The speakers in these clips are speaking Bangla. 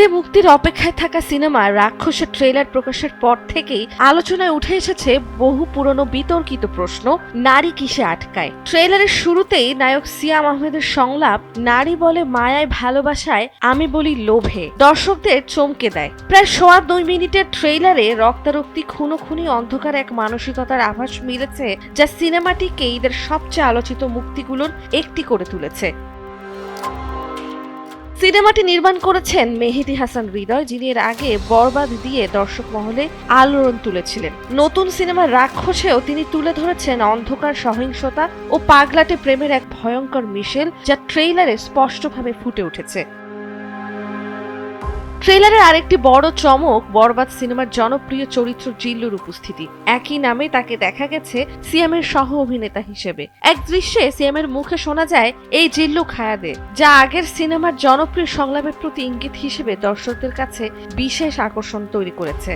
ঈদে মুক্তির অপেক্ষায় থাকা সিনেমা রাক্ষসের ট্রেলার প্রকাশের পর থেকেই আলোচনায় উঠে এসেছে বহু পুরনো বিতর্কিত প্রশ্ন, নারী কিসে আটকায়। ট্রেলারের শুরুতেই নায়ক সিয়াম আহমেদের সংলাপ নারী বলে মায়ায় ভালোবাসায়, আমি বলি লোভে, দর্শকদের চমকে দেয়। প্রায় 2.25 মিনিটের ট্রেলারে রক্তারক্তি খুনোখুনি অন্ধকার এক মানসিকতার আভাস মিলেছে, যা সিনেমাটিকে ঈদের সবচেয়ে আলোচিত মুক্তিগুলোর একটি করে তুলেছে। সিনেমাটি নির্মাণ করেছেন মেহেদী হাসান হৃদয়, যিনি এর আগে বরবাদ দিয়ে দর্শক মহলে আলোড়ন তুলেছিলেন। নতুন সিনেমা রাক্ষসেও তিনি তুলে ধরেছেন অন্ধকার সহিংসতা ও পাগলাটে প্রেমের এক ভয়ঙ্কর মিশেল, যা ট্রেইলারে স্পষ্টভাবে ফুটে উঠেছে। ট্রেলারের আরেকটি বড় চমক বরবাদ সিনেমার জনপ্রিয় চরিত্র জিল্লুর উপস্থিতি। একই নামে তাকে দেখা গেছে সিয়ামের সহ অভিনেতা হিসেবে। এক দৃশ্যে সিয়ামের মুখে শোনা যায়, এই জিল্লু খায়া দে, যা আগের সিনেমার জনপ্রিয় সংলাপের প্রতি ইঙ্গিত হিসেবে দর্শকদের কাছে বিশেষ আকর্ষণ তৈরি করেছে।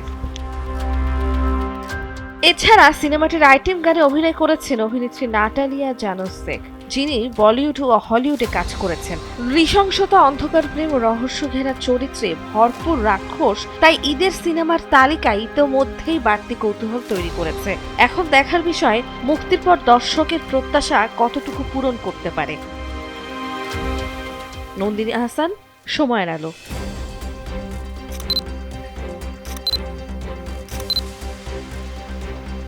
এছাড়া সিনেমাটির আইটেম গানে অভিনয় করেছেন অভিনেত্রী নাটালিয়া জানোসেক, যিনি বলিউড ও হলিউডে কাজ করেছেন। নৃশংসতা, অন্ধকার প্রেম ও রহস্য ঘেরা চরিত্রে ভরপুর রাক্ষস তাই ঈদের সিনেমার তালিকায় ইতোমধ্যেই বাড়তি কৌতূহল তৈরি করেছে। এখন দেখার বিষয়, মুক্তির পর দর্শকের প্রত্যাশা কতটুকু পূরণ করতে পারে। নন্দিনী আহসান, সময়ের আলো।